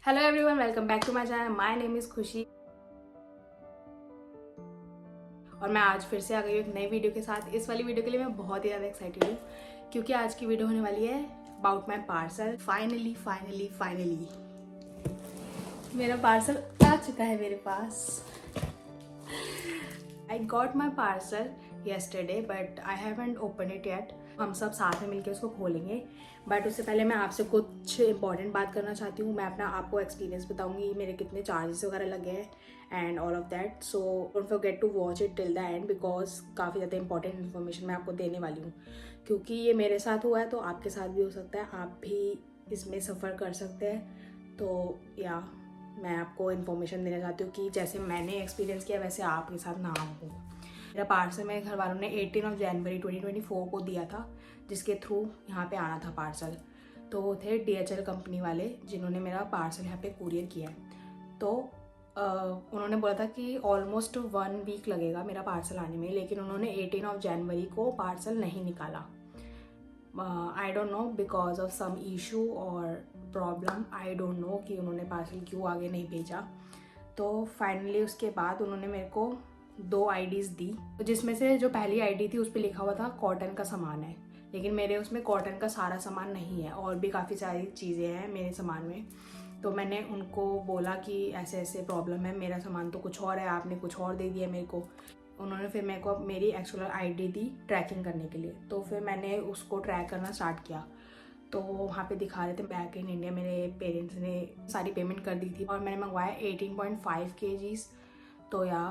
Hello everyone, welcome back to my channel. My name is Khushi और मैं आज फिर से आ गई हूँ एक नई वीडियो के साथ। इस वाली वीडियो के लिए मैं बहुत ही ज़्यादा एक्साइटेड हूँ क्योंकि आज की वीडियो होने वाली है अबाउट माई पार्सल। फाइनली मेरा पार्सल आ चुका है मेरे पास। I got my parcel yesterday but I haven't opened it yet. हम सब साथ में मिलकर उसको खोलेंगे, बट उससे पहले मैं आपसे कुछ इंपॉर्टेंट बात करना चाहती हूँ। मैं अपना आपको एक्सपीरियंस बताऊँगी, मेरे कितने चार्जेस वगैरह लगे हैं and all of that. So don't forget to watch it till the end because काफ़ी ज़्यादा इंपॉर्टेंट इन्फॉर्मेशन मैं आपको देने वाली हूँ। क्योंकि ये मेरे साथ हुआ है तो आपके साथ भी हो सकता है, आप भी इसमें सफ़र कर सकते हैं। तो या मैं आपको इन्फॉर्मेशन देना चाहती हूँ कि जैसे मैंने एक्सपीरियंस किया वैसे आपके साथ ना हो। मेरा पार्सल मेरे घर वालों ने 18 जनवरी 2024 को दिया था, जिसके थ्रू यहाँ पे आना था पार्सल। तो वो थे DHL कंपनी वाले जिन्होंने मेरा पार्सल यहाँ पे कुरियर किया है। तो उन्होंने बोला था कि ऑलमोस्ट 1 वीक लगेगा मेरा पार्सल आने में, लेकिन उन्होंने 18 जनवरी को पार्सल नहीं निकाला। I don't know because of some issue और प्रॉब्लम, आई डोंट नो कि उन्होंने पार्सल क्यों आगे नहीं भेजा। तो फाइनली उसके बाद उन्होंने मेरे को 2 IDs दी, जिसमें से जो पहली ID थी उस पर लिखा हुआ था कॉटन का सामान है, लेकिन मेरे उसमें कॉटन का सारा सामान नहीं है और भी काफ़ी सारी चीज़ें हैं मेरे सामान में। तो मैंने उनको बोला कि ऐसे ऐसे प्रॉब्लम है, मेरा सामान तो कुछ और है, आपने कुछ और दे दिया मेरे को। उन्होंने फिर मेरे को मेरी एक्चुअल ID दी ट्रैकिंग करने के लिए। तो फिर मैंने उसको ट्रैक करना स्टार्ट किया। तो वहाँ पे दिखा रहे थे बैक इन इंडिया मेरे पेरेंट्स ने सारी पेमेंट कर दी थी और मैंने मंगवाया 18.5 kgs। तो या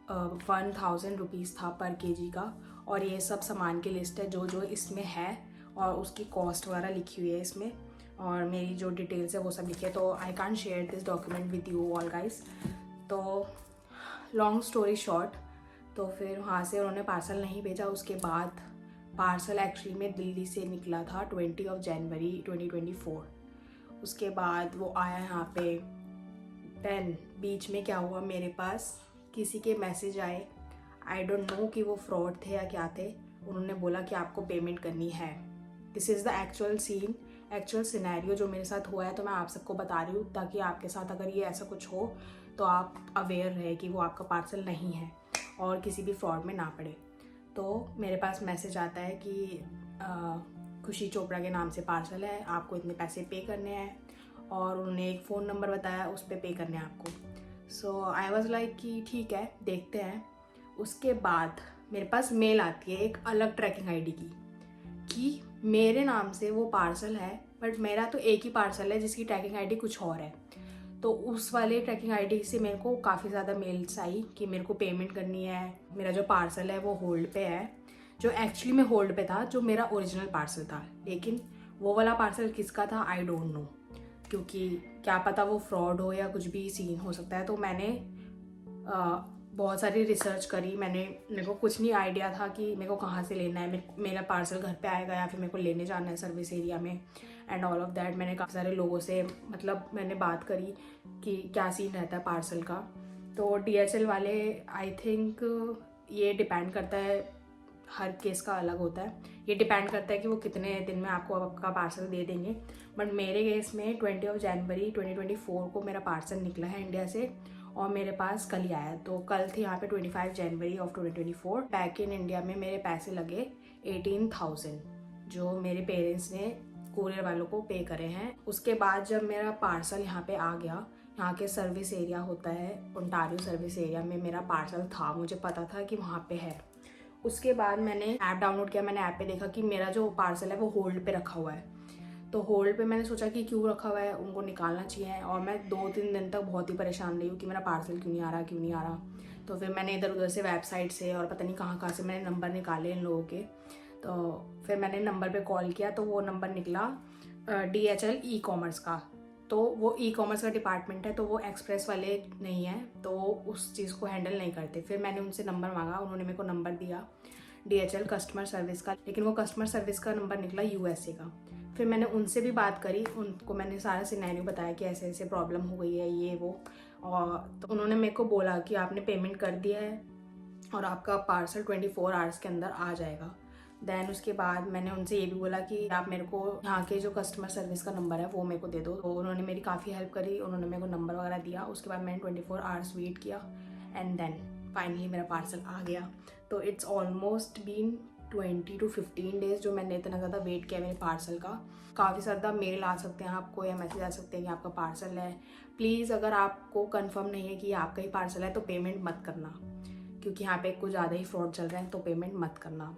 1000 रुपीज़ था पर केजी का। और ये सब सामान की लिस्ट है जो जो इसमें है और उसकी कॉस्ट वगैरह लिखी हुई है इसमें, और मेरी जो डिटेल्स है वो सब लिखी है। तो I can't share this document with you all guys. तो लॉन्ग स्टोरी शॉर्ट, तो फिर वहाँ से उन्होंने पार्सल नहीं भेजा। उसके बाद पार्सल एक्चुअली में दिल्ली से निकला था 20 जनवरी 2024। उसके बाद वो आया यहाँ पे 10। बीच में क्या हुआ, मेरे पास किसी के मैसेज आए, आई डोंट नो कि वो फ्रॉड थे या क्या थे। उन्होंने बोला कि आपको पेमेंट करनी है। This is the actual scene, actual scenario जो मेरे साथ हुआ है। तो मैं आप सबको बता रही हूँ ताकि आपके साथ अगर ये ऐसा कुछ हो तो आप अवेयर रहे कि वो आपका पार्सल नहीं है और किसी भी फ्रॉड में ना पड़े। तो मेरे पास मैसेज आता है कि खुशी चोपड़ा के नाम से पार्सल है, आपको इतने पैसे पे करने हैं, और उन्होंने एक फ़ोन नंबर बताया, उस पर पे करने हैं आपको। सो आई वॉज लाइक कि ठीक है देखते हैं। उसके बाद मेरे पास मेल आती है एक अलग ट्रैकिंग ID की कि मेरे नाम से वो पार्सल है, बट मेरा तो एक ही पार्सल है जिसकी ट्रैकिंग ID कुछ और है। तो उस वाले ट्रैकिंग ID से मेरे को काफ़ी ज़्यादा मेल्स आई कि मेरे को पेमेंट करनी है, मेरा जो पार्सल है वो होल्ड पे है। जो एक्चुअली में होल्ड पे था जो मेरा ओरिजिनल पार्सल था, लेकिन वो वाला पार्सल किसका था आई डोंट नो, क्योंकि क्या पता वो फ्रॉड हो या कुछ भी सीन हो सकता है। तो मैंने बहुत सारी रिसर्च करी। मेरे को कुछ नहीं आइडिया था कि मेरे को कहाँ से लेना है, मेरा पार्सल घर पे आएगा या फिर मेरे को लेने जाना है सर्विस एरिया में एंड ऑल ऑफ दैट। मैंने काफ़ी सारे लोगों से मैंने बात करी कि क्या सीन रहता है पार्सल का। तो DHL वाले आई थिंक ये डिपेंड करता है, हर केस का अलग होता है, ये डिपेंड करता है कि वो कितने दिन में आपको आपका पार्सल दे देंगे। बट मेरे केस में 20 जनवरी 2024 को मेरा पार्सल निकला है इंडिया से और मेरे पास कल ही आया। तो कल थी यहाँ पे 25 January of 2024। Back in India में मेरे पैसे लगे 18,000 जो मेरे पेरेंट्स ने कुरियर वालों को पे करे हैं। उसके बाद जब मेरा पार्सल यहाँ पे आ गया, यहाँ के सर्विस एरिया होता है ओंटारियो सर्विस एरिया में मेरा पार्सल था, मुझे पता था कि वहाँ पे है। उसके बाद मैंने ऐप डाउनलोड किया, मैंने ऐप पे देखा कि मेरा जो पार्सल है वो होल्ड पे रखा हुआ है। तो होल्ड पे मैंने सोचा कि क्यों रखा हुआ है, उनको निकालना चाहिए। और मैं 2-3 दिन तक बहुत ही परेशान रही हूँ कि मेरा पार्सल क्यों नहीं आ रहा। तो फिर मैंने इधर उधर से वेबसाइट से और पता नहीं कहाँ से मैंने नंबर निकाले इन लोगों के। तो फिर मैंने नंबर पे कॉल किया तो वो नंबर निकला DHL ई-कॉमर्स का। तो वो ई-कॉमर्स का डिपार्टमेंट है, तो वो एक्सप्रेस वाले नहीं है, तो उस चीज़ को हैंडल नहीं करते। फिर मैंने उनसे नंबर मांगा, उन्होंने मेरे को नंबर दिया DHL कस्टमर सर्विस का, लेकिन वो कस्टमर सर्विस का नंबर निकला USA का। फिर मैंने उनसे भी बात करी, उनको मैंने सारा सिनेरियो बताया कि ऐसे ऐसे प्रॉब्लम हो गई है ये वो। और तो उन्होंने मेरे को बोला कि आपने पेमेंट कर दिया है और आपका पार्सल 24 आवर्स के अंदर आ जाएगा। देन उसके बाद मैंने उनसे ये भी बोला कि आप मेरे को यहाँ के जो कस्टमर सर्विस का नंबर है वो मेरे को दे दो। तो उन्होंने मेरी काफ़ी हेल्प करी, उन्होंने मेरे को नंबर वगैरह दिया। उसके बाद मैंने 24 आवर्स वेट किया एंड देन फाइनली मेरा पार्सल आ गया। तो it's almost been 20 to 15 days जो मैंने इतना ज़्यादा वेट किया मेरे पार्सल का। काफ़ी ज़्यादा मेल आ सकते हैं आपको या मैसेज आ सकते हैं कि आपका पार्सल है। प्लीज़ अगर आपको कंफर्म नहीं है कि आपका ही पार्सल है तो पेमेंट मत करना, क्योंकि यहाँ पे कुछ ज़्यादा ही फ्रॉड चल रहे हैं, तो पेमेंट मत करना।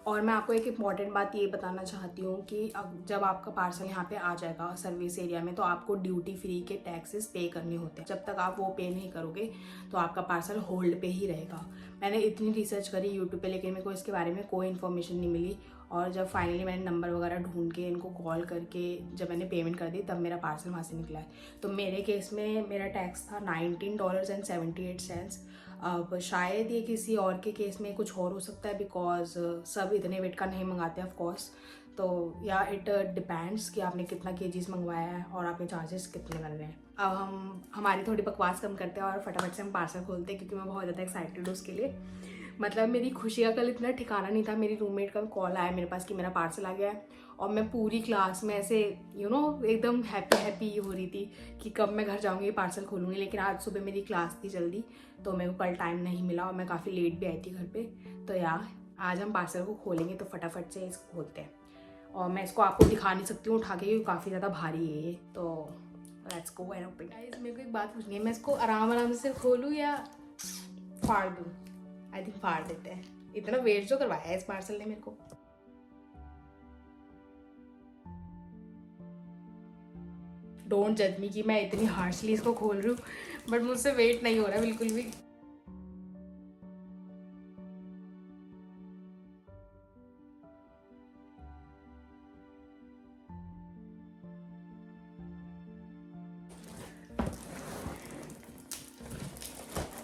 और मैं आपको एक इम्पॉर्टेंट बात ये बताना चाहती हूँ कि अब जब आपका पार्सल यहाँ पे आ जाएगा सर्विस एरिया में, तो आपको ड्यूटी फ्री के टैक्सेस पे करने होते हैं। जब तक आप वो पे नहीं करोगे तो आपका पार्सल होल्ड पे ही रहेगा। मैंने इतनी रिसर्च करी यूट्यूब पे, लेकिन मेरे को इसके बारे में कोई इन्फॉर्मेशन नहीं मिली। और जब फाइनली मैंने नंबर वगैरह ढूंढ के इनको कॉल करके जब मैंने पेमेंट कर दी, तब मेरा पार्सल वहाँ से निकला है। तो मेरे केस में मेरा टैक्स था $19.78। अब शायद ये किसी और के केस में कुछ और हो सकता है, बिकॉज सब इतने वेट का नहीं मंगाते ऑफ कोर्स। तो या इट डिपेंड्स कि आपने कितना केजीज मंगवाया है और आपके चार्जेस कितने बन रहे हैं। अब हम हमारी थोड़ी बकवास कम करते हैं और फटाफट से हम पार्सल खोलते हैं, क्योंकि मैं बहुत ज़्यादा एक्साइटेड हूँ उसके लिए। मतलब मेरी खुशी का कल इतना ठिकाना नहीं था। मेरी रूममेट का कॉल आया मेरे पास कि मेरा पार्सल आ गया है, और मैं पूरी क्लास में ऐसे एकदम हैप्पी हो रही थी कि कब मैं घर जाऊँगी पार्सल खोलूँगी। लेकिन आज सुबह मेरी क्लास थी जल्दी, तो मेरे को कल टाइम नहीं मिला और मैं काफ़ी लेट भी आई थी घर पे। तो यार आज हम पार्सल को खोलेंगे, तो फटाफट से इसको खोलते हैं। और मैं इसको आपको दिखा नहीं सकती हूँ उठा के, क्योंकि काफ़ी ज़्यादा भारी है ये। तो let's go and open. Guys मेरे को एक बात पूछनी है, मैं इसको आराम से खोलूँ या फाड़ दूँ? आई थिंक फाड़ देते हैं, इतना वेट जो करवाया है इस पार्सल ने मेरे को। डोंट जज मी कि मैं इतनी हार्शली इसको खोल रही हूँ, बट मुझसे वेट नहीं हो रहा बिल्कुल भी।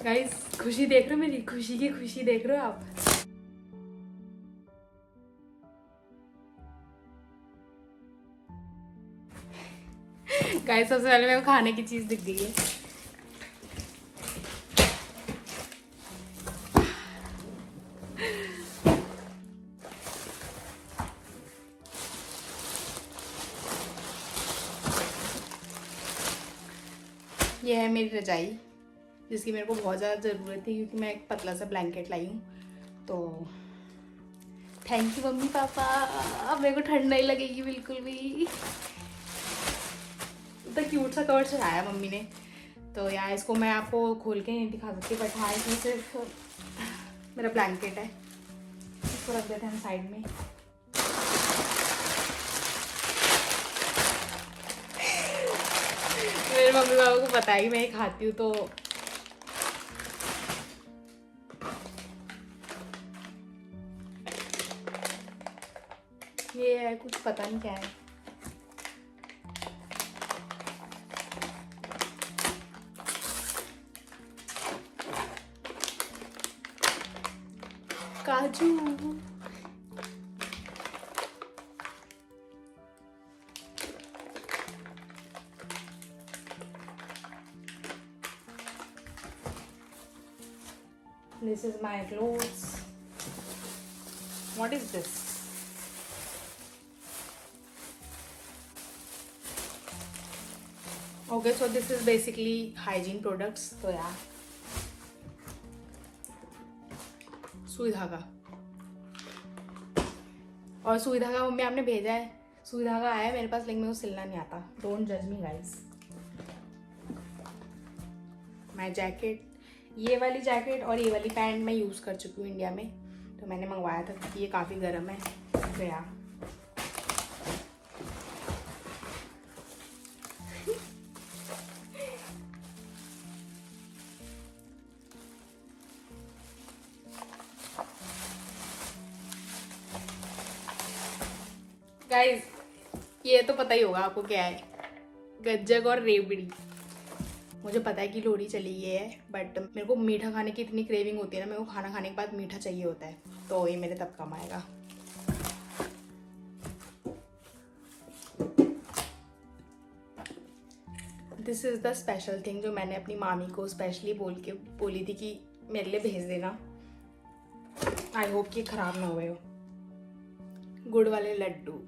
गाइस खुशी देख रहे हो, मेरी खुशी की खुशी देख रहे हो आप? गाइस सबसे पहले मेरे को खाने की चीज दिख गई है। ये है मेरी रजाई, जिसकी मेरे को बहुत ज़्यादा ज़रूरत थी, क्योंकि मैं एक पतला सा ब्लैंकेट लाई हूँ। तो थैंक यू मम्मी पापा, अब मेरे को ठंड नहीं लगेगी बिल्कुल भी। तो क्यूट सा कवर चढ़ाया मम्मी ने। तो यार इसको मैं आपको खोल के नहीं दिखा सकती, बट हाँ इसमें सिर्फ मेरा ब्लैंकेट है। इसको रख देते हैं साइड में। मेरे मम्मी पापा को पता है मैं ये खाती हूँ, तो ये है कुछ पता नहीं क्या है। काजू। This is my clothes. What is this? Okay, so this is basically hygiene products. तो यार सुई धागा, और सुई धागा मम्मी आपने भेजा है। सुई धागा आया है मेरे पास, लेकिन मेरे को सिलना नहीं आता। डोंट जज मी गाइस। माय जैकेट, ये वाली जैकेट और ये वाली पैंट मैं यूज़ कर चुकी हूँ इंडिया में, तो मैंने मंगवाया था क्योंकि ये काफ़ी गर्म है। तो यार गाइस ये तो पता ही होगा आपको क्या है, गज्जक और रेवड़ी। मुझे पता है कि लोहड़ी चली गई है, बट मेरे को मीठा खाने की इतनी क्रेविंग होती है ना, मेरे को खाना खाने के बाद मीठा चाहिए होता है, तो ये मेरे तब काम आएगा। This is the special thing जो मैंने अपनी मामी को स्पेशली बोली थी कि मेरे लिए भेज देना। आई होप कि ख़राब ना हुए हो। गुड़ वाले लड्डू।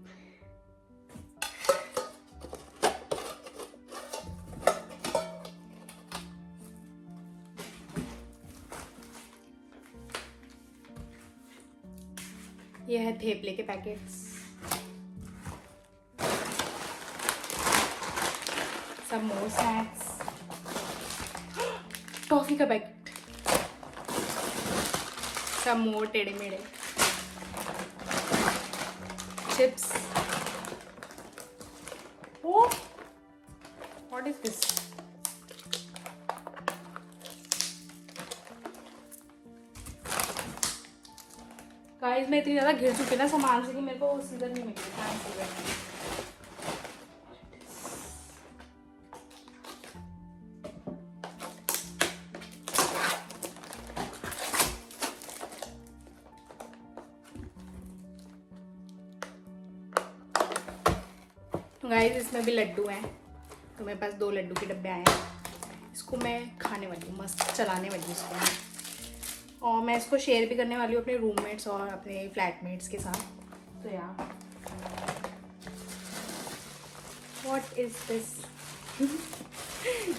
ये है थेपले के पैकेट्स, सब मोर स्नैक्स, टॉफी का पैकेट, सब मोर टेढ़े मेढ़े, chips. Oh what is this? Guys मैं इतनी ज़्यादा घिर चुकी ना सामान से कि मेरे को सीजन नहीं मिल रहा। तो गाइस इसमें भी लड्डू हैं, तो मेरे पास 2 लड्डू के डब्बे आए हैं। इसको मैं खाने वाली हूँ, मस्त चलाने वाली हूँ इसको, और मैं इसको शेयर भी करने वाली हूँ अपने रूममेट्स और अपने फ्लैटमेट्स के साथ। तो यार व्हाट इज दिस?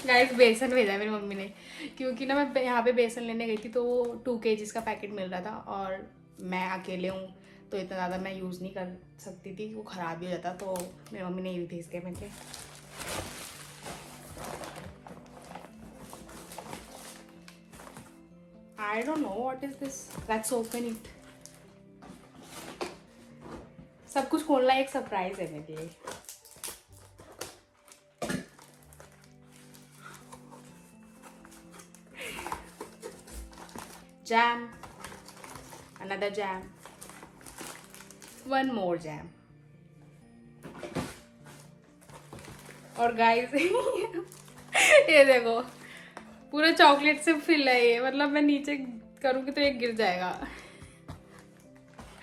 गाइस बेसन भेजा है मेरी मम्मी ने, क्योंकि ना मैं यहाँ पे बेसन लेने गई थी तो वो 2 kg का पैकेट मिल रहा था, और मैं अकेले हूँ तो इतना ज़्यादा मैं यूज़ नहीं कर सकती थी, वो ख़राब भी हो जाता, तो मेरी मम्मी ने ये भी भेज दिया मेरे लिए। I don't know what is this. Let's open it. सब कुछ खोलना एक सरप्राइज है मेरे लिए। Jam, another jam, one more jam. और गाइस ये देखो पूरा चॉकलेट से फिल है ये, मतलब मैं नीचे करूँगी तो ये गिर जाएगा।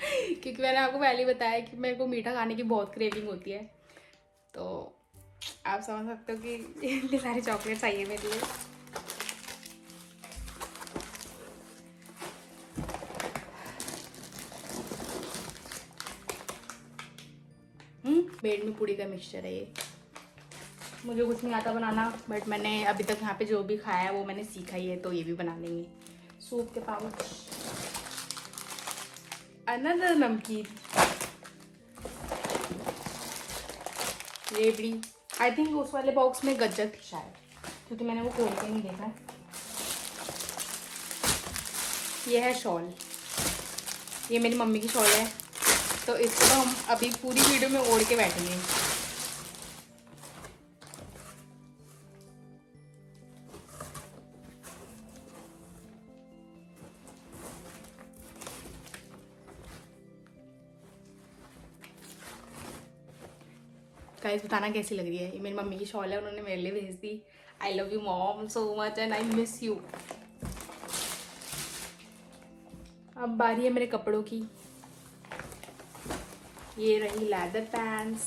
क्योंकि मैंने आपको पहले ही बताया कि मेरे को मीठा खाने की बहुत क्रेविंग होती है, तो आप समझ सकते हो कि इतनी सारी चॉकलेट्स आई है मेरे लिए। बेड में पूड़ी का मिक्सचर है ये। मुझे कुछ नहीं आता बनाना, बट मैंने अभी तक यहाँ पे जो भी खाया है वो मैंने सीखा ही है, तो ये भी बना लेंगे। सूप के पाउच, अनदर नमकीन, रेबड़ी। आई थिंक उस वाले बॉक्स में गज्जक थी शायद, क्योंकि मैंने वो खोल के नहीं देखा। ये है शॉल, ये मेरी मम्मी की शॉल है, तो इसको तो हम अभी पूरी वीडियो में ओढ़ के बैठेंगे। गाइस बताना कैसी लग रही है? ये मेरी मम्मी की शॉल है, उन्होंने मेरे लिए भेज दी। I love you mom so much and I miss you. अब बारी है मेरे कपड़ों की। ये रही लेदर पैंट्स,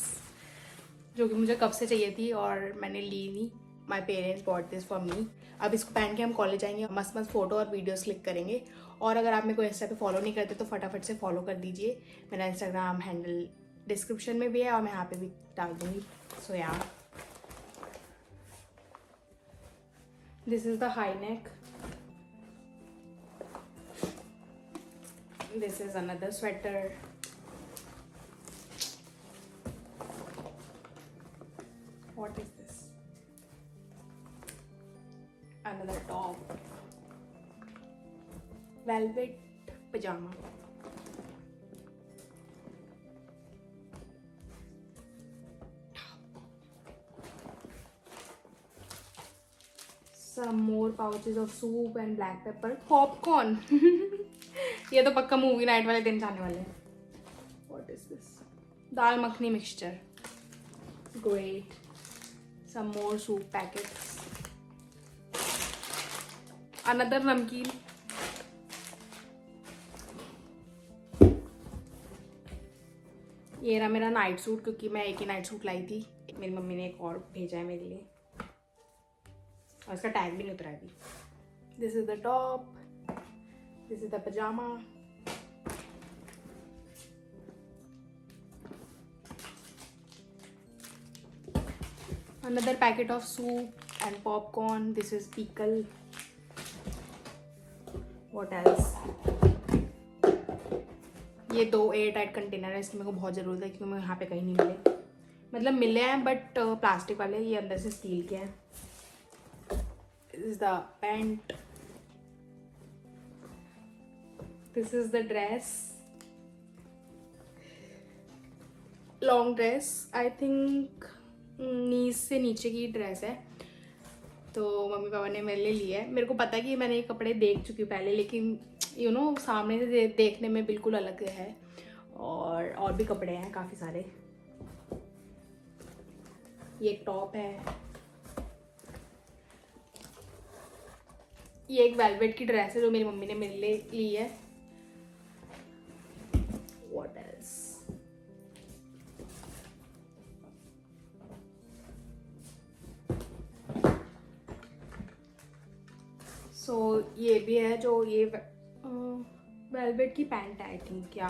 जो कि मुझे कब से चाहिए थी और मैंने ली नहीं। My parents bought this for me. अब इसको पहन के हम कॉलेज जाएंगे, मस्त मस्त फोटो और वीडियोस क्लिक करेंगे। और अगर आप मेरे को इंस्टा पे फॉलो नहीं करते तो फटाफट से फॉलो कर दीजिए। मेरा इंस्टाग्राम हैंडल डिस्क्रिप्शन में भी है और मैं यहाँ पे भी डाल दूँगी। सो यार this is the high neck, this is another sweater, what is this? Another top, velvet pajama, some more pouches of soup and black pepper, popcorn. ये तो पक्का मूवी नाइट वाले दिन जाने वाले हैं। What is this? Dal makhani mixture, great. Some more soup packets, another नमकीन, ये रहा मेरा नाइट सूट, क्योंकि मैं एक ही नाइट सूट लाई थी। मेरी मम्मी ने एक और भेजा है मेरे लिए और इसका टैग भी नहीं उतरा अभी। This is the top, this is the पजामा, another packet of soup and popcorn. This is pickle. What else? ये 2 एयर टाइट कंटेनर है, इसकी मेरे को बहुत ज़रूरत है क्योंकि मैं यहाँ पे कहीं नहीं मिले, मतलब मिले हैं बट प्लास्टिक वाले, ये अंदर से स्टील के हैं. This is the pant. This is the dress. Long dress, I think knees से नीचे की ड्रेस है, तो मम्मी पापा ने मेरे लिए लिया है. मेरे को पता है कि मैंने ये कपड़े देख चुकी हूँ पहले, लेकिन यू नो सामने से देखने में बिल्कुल अलग है. और भी कपड़े हैं काफ़ी सारे. ये एक टॉप है, ये एक वेलवेट की ड्रेस है जो मेरी मम्मी ने मेरे लिए ली है. What else? सो ये भी है जो ये वेलवेट की पैंट है आई थिंक. या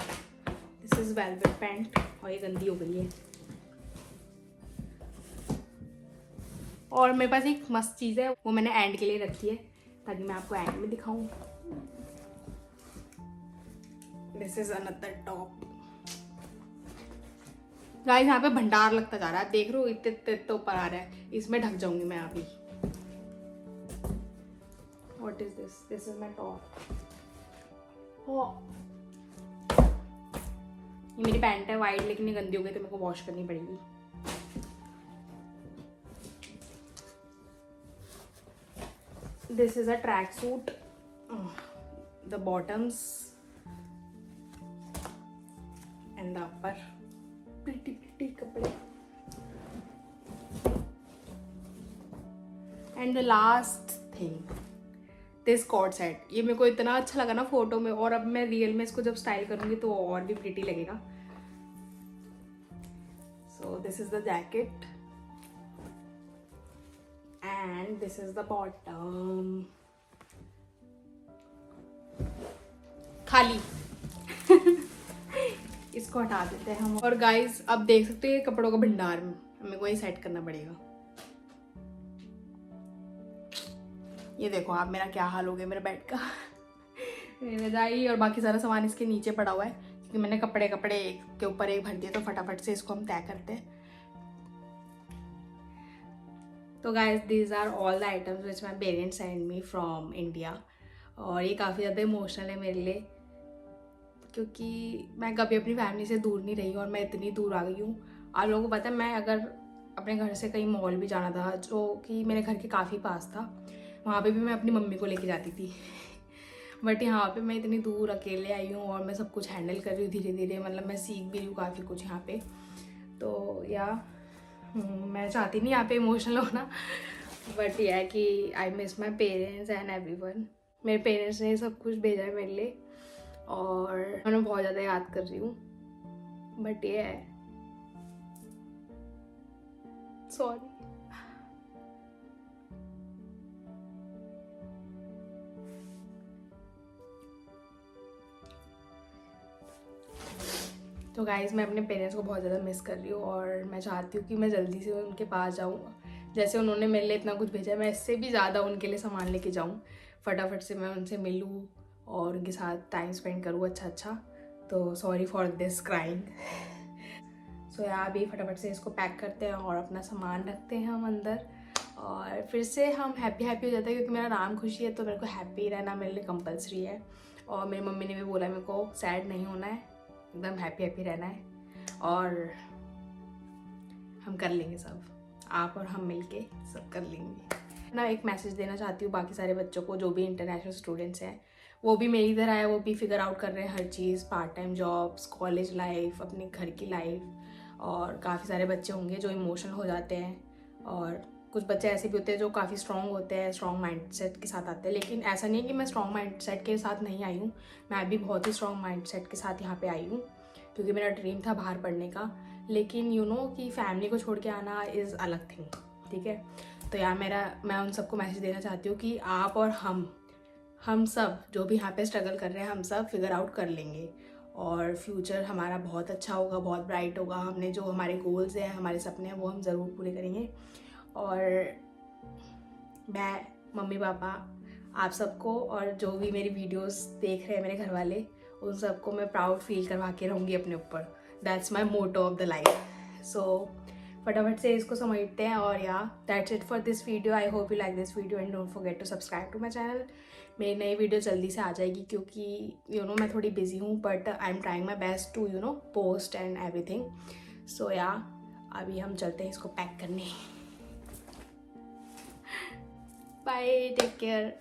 दिस इज़ वेलवेट पैंट और ये गंदी हो गई है. और मेरे पास एक मस्त चीज़ है, वो मैंने एंड के लिए रखी है ताकि मैं आपको एंड में दिखाऊं. This is another top. Guys यहाँ पे भंडार लगता जा रहा है, देख रहे हो इतने तो ऊपर आ रहा है, इसमें ढक जाऊंगी मैं अभी. What is this? This is my top. ये मेरी पैंट है वाइट, लेकिन ये गंदी हो गई तो मेरे को वॉश करनी पड़ेगी. This is a tracksuit. The bottoms and the upper. Pretty कपड़े. And the last thing, this cord set. ये मेरे को इतना अच्छा लगा ना फोटो में, और अब मैं रियल में इसको जब स्टाइल करूँगी तो और भी प्रिटी लगेगा. So this is the jacket. And this is the bottom. खाली. इसको हटा देते हैं हम. और गाइस अब देख सकते हो ये कपड़ों का भंडार में, मेरे को ये सेट करना पड़ेगा. ये देखो आप मेरा क्या हाल हो गया मेरे बेड का. रजाई और बाकी सारा सामान इसके नीचे पड़ा हुआ है क्योंकि मैंने कपड़े एक के ऊपर एक भर दिए, तो फटाफट से इसको हम तय करते हैं. तो guys these are all the items which my parents send me from India. और ये काफ़ी ज़्यादा इमोशनल है मेरे लिए क्योंकि मैं कभी अपनी फैमिली से दूर नहीं रही और मैं इतनी दूर आ गई हूँ. आप लोगों को पता है, मैं अगर अपने घर से कहीं मॉल भी जाना था जो कि मेरे घर के काफ़ी पास था, वहाँ पे भी मैं अपनी मम्मी को लेके जाती थी. बट यहाँ पे मैं इतनी दूर अकेले आई हूँ और मैं सब कुछ हैंडल कर रही हूँ धीरे धीरे, मतलब मैं सीख भी रही हूँ काफ़ी कुछ यहाँ पे. तो या मैं चाहती नहीं यहाँ पे इमोशनल होना, बट यह है कि I miss my parents and everyone. मेरे पेरेंट्स ने सब कुछ भेजा है मेरे लिए और मैं उन्हें बहुत ज़्यादा याद कर रही हूँ. बट ये है, सॉरी. तो गाइज़ मैं अपने पेरेंट्स को बहुत ज़्यादा मिस कर रही हूँ और मैं चाहती हूँ कि मैं जल्दी से उनके पास जाऊँ. जैसे उन्होंने मेरे लिए इतना कुछ भेजा है, मैं इससे भी ज़्यादा उनके लिए सामान लेके जाऊँ. फटाफट से मैं उनसे मिलूँ और उनके साथ टाइम स्पेंड करूँ अच्छा. तो सॉरी फॉर दिस क्राइंग. सो यार अभी फटाफट से इसको पैक करते हैं और अपना सामान रखते हैं हम अंदर, और फिर से हम हैप्पी हो जाते हैं क्योंकि मेरा नाम खुशी है, तो मेरे को हैप्पी रहना मेरे लिए कंपलसरी है. और मेरी मम्मी ने भी बोला मेरे को सैड नहीं होना है, एकदम हैप्पी रहना है. और हम कर लेंगे सब, आप और हम मिलके सब कर लेंगे ना. एक मैसेज देना चाहती हूँ बाकी सारे बच्चों को जो भी इंटरनेशनल स्टूडेंट्स हैं, वो भी मेरी तरह है, वो भी फिगर आउट कर रहे हैं हर चीज़, part time jobs, college life, अपने घर की लाइफ. और काफ़ी सारे बच्चे होंगे जो इमोशनल हो जाते हैं, और कुछ बच्चे ऐसे भी होते हैं जो काफ़ी स्ट्रॉन्ग होते हैं, स्ट्रॉन्ग माइंडसेट के साथ आते हैं. लेकिन ऐसा नहीं है कि मैं स्ट्रॉन्ग माइंडसेट के साथ नहीं आई हूँ, मैं भी बहुत ही स्ट्रॉन्ग माइंडसेट के साथ यहाँ पे आई हूँ क्योंकि मेरा ड्रीम था बाहर पढ़ने का. लेकिन यू नो कि फैमिली को छोड़ के आना इज़ अलग थिंग, ठीक है. तो यार मैं उन सबको मैसेज देना चाहती हूँ कि आप और हम सब जो भी यहाँ पे स्ट्रगल कर रहे हैं, हम सब फिगर आउट कर लेंगे और फ्यूचर हमारा बहुत अच्छा होगा, बहुत ब्राइट होगा. हमने जो हमारे गोल्स हैं, हमारे सपने हैं, वो हम ज़रूर पूरे करेंगे. और मैं, मम्मी पापा, आप सबको और जो भी मेरी वीडियोस देख रहे हैं मेरे घर वाले, उन सबको मैं प्राउड फील करवा के रहूँगी अपने ऊपर. That's my motto of the life. So फटाफट से इसको समेटते हैं. और yeah that's it for this video. I hope you like this video and don't forget to subscribe to my channel. मेरी नई वीडियो जल्दी से आ जाएगी क्योंकि मैं थोड़ी बिजी हूँ, but I am trying my best to post and everything. So yeah अभी हम चलते हैं इसको पैक करने. Bye, take care.